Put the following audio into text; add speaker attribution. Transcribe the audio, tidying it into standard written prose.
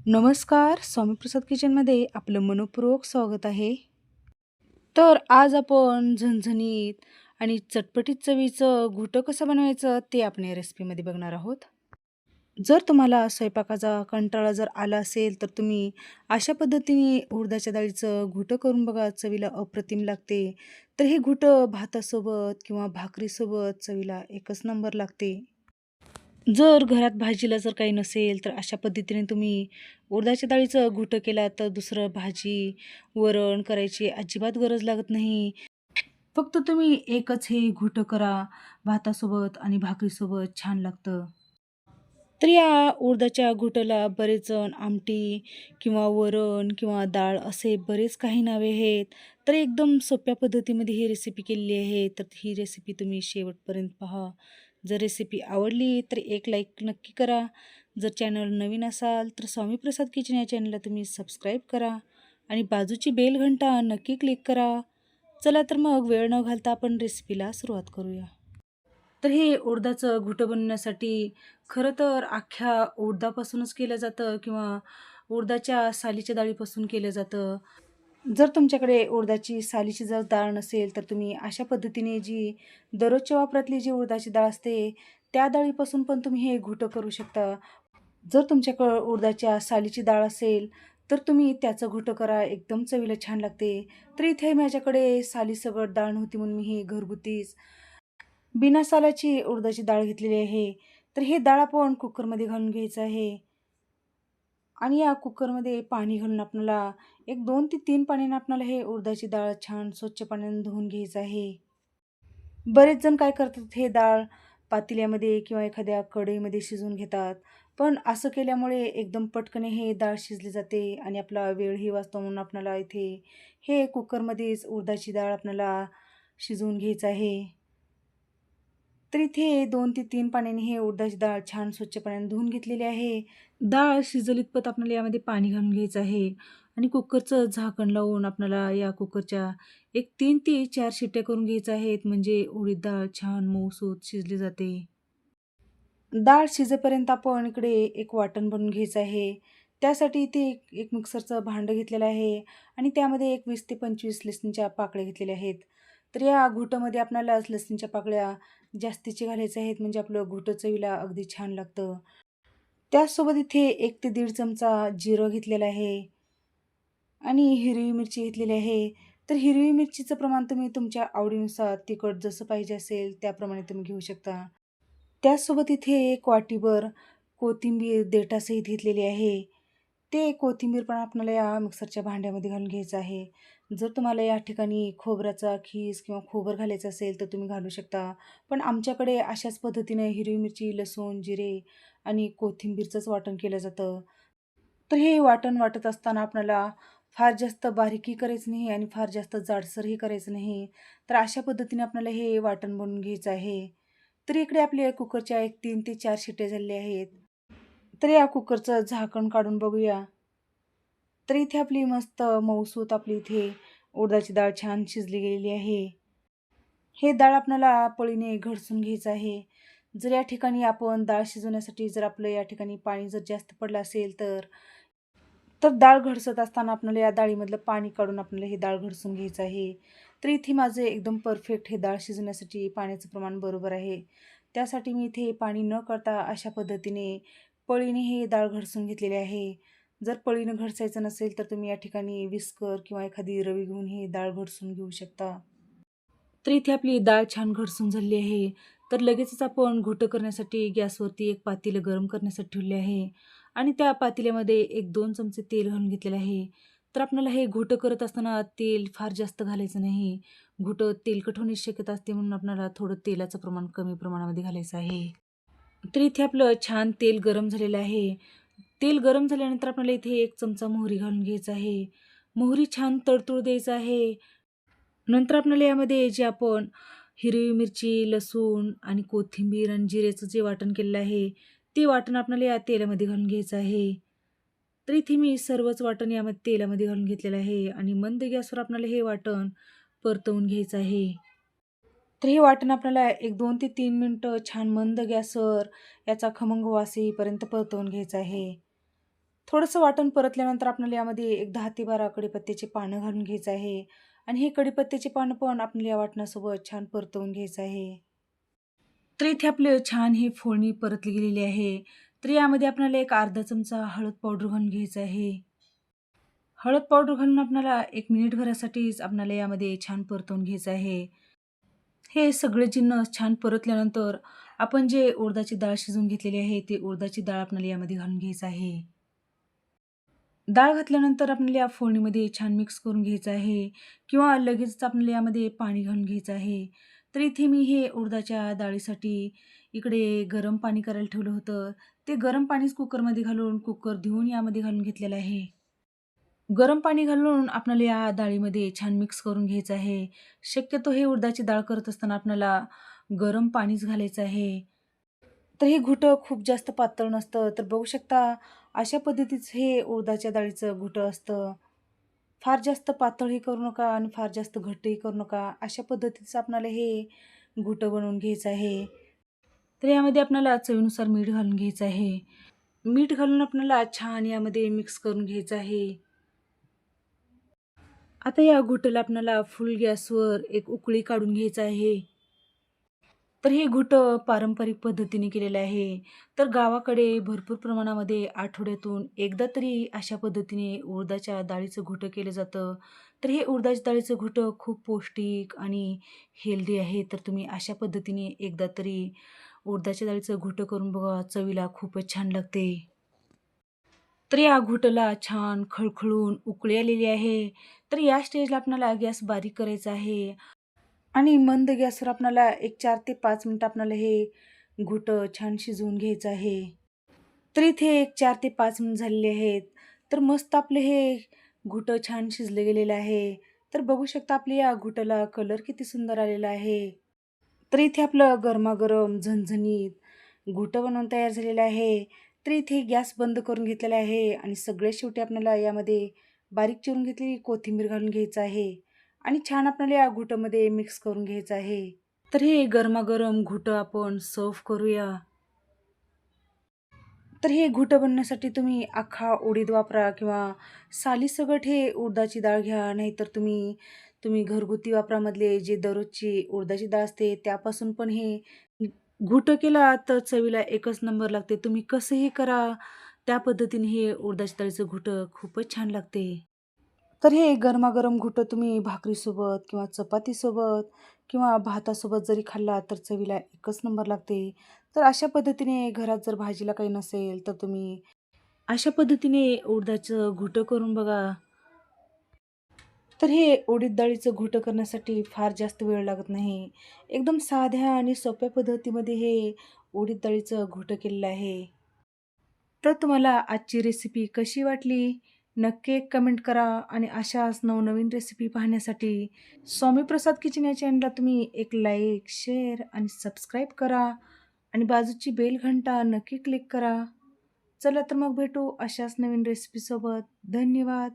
Speaker 1: नमस्कार, स्वामीप्रसाद किचनमध्ये आपलं मनःपूर्वक स्वागत आहे. तर आज आपण झणझणीत आणि चटपटीत चवीचं घुटं कसं बनवायचं ते आपण या रेसिपीमध्ये बघणार आहोत. जर तुम्हाला स्वयंपाकाचा कंटाळा जर आला असेल, तर तुम्ही अशा पद्धतीने उडदाच्या डाळीचं घुटं करून बघा, चवीला अप्रतिम लागते. तर हे घुटं भातासोबत किंवा भाकरीसोबत चवीला एकच नंबर लागते. जर घरात भाजीला जर काही नसेल, तर अशा पद्धतीने तुम्ही उडदाच्या डाळीचं घुटं केला तर दुसरं भाजी, वरण करायची अजिबात गरज लागत नाही. फक्त तुम्ही एकच हे घुटं करा, भातासोबत आणि भाकरीसोबत छान लागतं. तर या उडदाच्या घुटंला बरेच जण आमटी किंवा वरण किंवा डाळ असे बरेच काही नावे आहेत. तर एकदम सोप्या पद्धतीमध्ये ही रेसिपी केलेली आहे. तर ही रेसिपी तुम्ही शेवटपर्यंत पहा. जर रेसिपी आवडली तर एक लाईक नक्की करा. जर चॅनल नवीन असाल तर स्वामी प्रसाद किचन या चॅनलला तुम्ही सबस्क्राईब करा आणि बाजूची बेल घंटा नक्की क्लिक करा. चला तर मग वेळ न घालता आपण रेसिपीला सुरुवात करूया. तर हे उडदाचं घुटं बनवण्यासाठी खरं तर अख्ख्या उडदापासूनच केलं जातं किंवा उडदाच्या सालीच्या डाळीपासून केलं जातं. जर तुमच्याकडे उडदाची सालीची जर डाळ नसेल, तर तुम्ही अशा पद्धतीने जी दररोजच्या वापरातली जी उडदाची डाळ असते, त्या डाळीपासून पण तुम्ही हे घुटं करू शकता. जर तुमच्याकडं उडदाच्या सालीची डाळ असेल, तर तुम्ही त्याचं घुटं करा, एकदम चवीला छान लागते. तर इथे माझ्याकडे सालीसकट डाळ नव्हती म्हणून मी ही घरगुतीच बिना सालाची उडदाची डाळ घेतलेली आहे. तर हे डाळ आपण कुकरमध्ये घालून घ्यायचं आहे आणि या कुकरमध्ये पाणी घालून आपल्याला एक 2 ते 3 पाण्याने आपल्याला हे उडदाची डाळ छान स्वच्छ पाण्याने धुवून घ्यायचं आहे. बरेच जण काय करतात, हे डाळ पातेल्यामध्ये किंवा एखाद्या कढईमध्ये शिजवून घेतात. पण असं केल्यामुळे एकदम पटकन हे डाळ शिजली जाते आणि आपला वेळही वाचतो म्हणून आपल्याला इथे हे कुकरमध्येच उडदाची डाळ आपल्याला शिजवून घ्यायचं आहे. तर इथे 2 ते 3 पाण्याने हे उडदाची डाळ छान स्वच्छ पाण्याने धुवून घेतलेली आहे. डाळ शिजेल इतपत आपल्याला यामध्ये पाणी घालून घ्यायचं आहे आणि कुकरचं झाकण लावून आपल्याला या कुकरच्या एक 3 ते 4 शिट्ट्या करून घ्यायच्या आहेत, म्हणजे उडीद डाळ छान मऊसूत शिजली जाते. डाळ शिजेपर्यंत आपण इकडे एक वाटण बनवून घ्यायचं आहे. त्यासाठी इथे एक एक मिक्सरचं भांडं घेतलेलं आहे आणि त्यामध्ये एक 20 ते 25 लसणीच्या पाकळ्या घेतलेल्या आहेत. तर या घुटामध्ये आपल्याला लसणीच्या पाकळ्या जास्तीचे घालायचे आहेत, म्हणजे आपलं घुटं चवीला अगदी छान लागतं. त्याचसोबत इथे 1 ते दीड चमचा जिरं घेतलेलं आहे आणि हिरवी मिरची घेतलेली आहे. तर हिरवी मिरचीचं प्रमाण तुम्ही तुमच्या आवडीनुसार तिखट जसं पाहिजे असेल त्याप्रमाणे तुम्ही घेऊ शकता. त्याचसोबत इथे एक वाटीभर कोथिंबीर देठासहित घेतलेली आहे. ते कोथिंबीर पण आपल्याला या मिक्सरच्या भांड्यामध्ये घालून घ्यायचं आहे. जर तुम्हाला या ठिकाणी खोबऱ्याचा खीस किंवा खोबर घालायचं असेल तर तुम्ही घालू शकता. पण आमच्याकडे अशाच पद्धतीने हिरवी मिरची, लसूण, जिरे आणि कोथिंबीरचंच वाटण केलं जातं. तर हे वाटण वाटत असताना आपल्याला फार जास्त बारीकही करायचं नाही आणि फार जास्त जाडसरही करायचं नाही. तर अशा पद्धतीने आपल्याला हे वाटण बनवून घ्यायचं आहे. तर इकडे आपल्या कुकरच्या एक 3 ते 4 शिट्ट्या झालेल्या आहेत. तर या कुकरचं झाकण काढून बघूया. तर इथे आपली मस्त मऊसूत आपली इथे उडदाची डाळ छान शिजली गेलेली आहे. हे डाळ आपल्याला पळीने घडसून घ्यायचं आहे. जर या ठिकाणी आपण डाळ शिजवण्यासाठी जर आपलं या ठिकाणी पाणी जर जास्त पडलं असेल, तर डाळ घडसत असताना आपल्याला या डाळीमधलं पाणी काढून आपल्याला ही डाळ घडसून घ्यायचं आहे. तर इथे माझे एकदम परफेक्ट हे डाळ शिजवण्यासाठी पाण्याचं प्रमाण बरोबर आहे. त्यासाठी मी इथे पाणी न करता अशा पद्धतीने पळीने हे डाळ घडसून घेतलेली आहे. जर पळीनं घडसायचं नसेल, तर तुम्ही या ठिकाणी विस्कर किंवा एखादी रवी घेऊन ही डाळ घडसून घेऊ शकता. तर इथे आपली डाळ छान घडसून झालेली आहे. तर लगेचच आपण घुटं करण्यासाठी गॅसवरती एक पातेलं गरम करण्यासाठी ठेवले आहे आणि त्या पातेल्यामध्ये 1-2 चमचे तेल घालून घेतलेलं आहे. तर आपल्याला हे घुटं करत असताना तेल फार जास्त घालायचं नाही. घुटं तेलकट होण्याची शक्यता असते, म्हणून आपल्याला थोडं तेलाचं प्रमाण कमी प्रमाणामध्ये घालायचं आहे. तर इथे आपलं छान तेल गरम झालेलं आहे. तेल गरम झाल्यानंतर आपल्याला इथे 1 चमचा मोहरी घालून घ्यायचं आहे. मोहरी छान तडतडू द्यायचं आहे. नंतर आपल्याला यामध्ये जे आपण हिरवी मिरची, लसूण आणि कोथिंबीर आणि जिऱ्याचं जे वाटण केलेलं आहे, ते वाटण आपल्याला या तेलामध्ये घालून घ्यायचं आहे. तर इथे मी सर्वच वाटण यामध्ये तेलामध्ये घालून घेतलेलं आहे आणि मंद गॅसवर आपल्याला हे वाटण परतवून घ्यायचं आहे. तर हे वाटण आपल्याला एक 2 ते 3 मिनिटं छान मंद गॅसवर याचा खमंग वास येईपर्यंत परतवून घ्यायचा आहे. थोडंसं वाटण परतल्यानंतर आपल्याला यामध्ये एक 10 ते 12 कढीपत्त्याची पानं घालून घ्यायचं आहे आणि हे कढीपत्त्याची पानं पण आपल्याला या वाटणासोबत छान परतवून घ्यायचं आहे. तर इथे आपलं छान ही फोडणी परतली गेलेली आहे. तर यामध्ये आपल्याला एक अर्धा चमचा हळद पावडर घालून घ्यायचं आहे. हळद पावडर घालून आपल्याला 1 मिनिटभरासाठीच आपल्याला यामध्ये छान परतवून घ्यायचं आहे. हे सगळे जिन्नस छान परतल्यानंतर आपण जे उडदाची डाळ शिजवून घेतलेली आहे, ती उडदाची डाळ आपल्याला यामध्ये घालून घ्यायचं आहे. डाळ घातल्यानंतर आपल्याला या फोडणीमध्ये छान मिक्स करून घ्यायचं आहे किंवा लगेचच आपल्याला यामध्ये पाणी घालून घ्यायचं आहे. तर इथे मी हे उडदाच्या डाळीसाठी इकडे गरम पाणी करायला ठेवलं होतं. ते गरम पाणीच कुकरमध्ये घालून कुकर धुवून यामध्ये घालून घेतलेलं आहे. गरम पाणी घालून आपल्याला या डाळीमध्ये छान मिक्स करून घ्यायचं आहे. शक्यतो हे उडदाची डाळ करत असताना आपल्याला गरम पाणीच घालायचं आहे. तर हे घुटं खूप जास्त पातळ नसतं. तर बघू शकता अशा पद्धतीचं हे उडदाच्या डाळीचं घुटं असतं. फार जास्त पातळही करू नका आणि फार जास्त घट्टही करू नका. अशा पद्धतीचं आपल्याला हे घुटं बनवून घ्यायचं आहे. तर यामध्ये आपल्याला चवीनुसार मीठ घालून घ्यायचं आहे. मीठ घालून आपल्याला छान यामध्ये मिक्स करून घ्यायचं आहे. आता या घोटाला आपल्याला फुल गॅसवर एक उकळी काढून घ्यायचं आहे. तर हे घोटं पारंपरिक पद्धतीने केलेलं आहे. तर गावाकडे भरपूर प्रमाणामध्ये आठवड्यातून एकदा तरी अशा पद्धतीने उडदाच्या डाळीचं घोटं केलं जातं. तर हे उडदाच्या डाळीचं घोटं खूप पौष्टिक आणि हेल्दी आहे. तर तुम्ही अशा पद्धतीने एकदा तरी उडदाच्या डाळीचं घोटं करून बघा. चवीला खूपच छान लागते. तर या घोटाला छान खळखळून उकळी आलेली आहे. तर या स्टेजला आपल्याला गॅस बारीक करायचा आहे आणि मंद गॅसवर आपल्याला एक 4 ते 5 मिनिटं आपल्याला हे घोटं छान शिजवून घ्यायचं आहे. तर इथे एक 4 ते 5 मिनिट झालेले आहेत. तर मस्त आपलं हे घोटं छान शिजलं गेलेलं आहे. तर बघू शकता आपल्या या घोटाला कलर किती सुंदर आलेला आहे. तर इथे आपलं गरमागरम झणझणीत घोटं बनवून तयार झालेलं आहे. तर इथे गॅस बंद करून घेतलेला आहे आणि सगळ्यात शेवटी आपल्याला यामध्ये बारीक चिरून घेतलेली कोथिंबीर घालून घ्यायचं आहे आणि छान आपल्याला या घोटामध्ये मिक्स करून घ्यायचं आहे. तर हे गरमागरम घोटं आपण सर्व्ह करूया. तर हे घोटं बनवण्यासाठी तुम्ही अख्खा उडीद वापरा किंवा सालीसकट हे उडदाची डाळ घ्या. नाहीतर तुम्ही तुम्ही घरगुती वापरामधले जे दररोजची उडदाची डाळ असते त्यापासून पण हे घोटं केला तर चवीला एकच नंबर लागते. तुम्ही कसंही करा त्या पद्धतीने हे उडदाच्या डाळीचं घोटं खूपच छान लागते. तर हे गरमागरम घोटं तुम्ही भाकरीसोबत किंवा चपातीसोबत किंवा भातासोबत जरी खाल्ला तर चवीला एकच नंबर लागते. तर अशा पद्धतीने घरात जर भाजीला काही नसेल तर तुम्ही अशा पद्धतीने उडदाचं घोटं करून बघा. तर हे उडीद डाळीचं घोटं करण्यासाठी फार जास्त वेळ लागत नाही. एकदम साध्या आणि सोप्या पद्धतीमध्ये हे उडीद डाळीचं घोटं केलेलं आहे. तर तुम्हाला आजची रेसिपी कशी वाटली? नक्की एक कमेंट करा आणि अशाच नवनवीन रेसिपी पाहण्यासाठी स्वामी प्रसाद किचन या चॅनलला तुम्ही एक लाईक, शेअर आणि सबस्क्राईब करा आणि बाजूची बेल घंटा नक्की क्लिक करा. चला तर मग भेटू अशाच नवीन रेसिपीसोबत. धन्यवाद.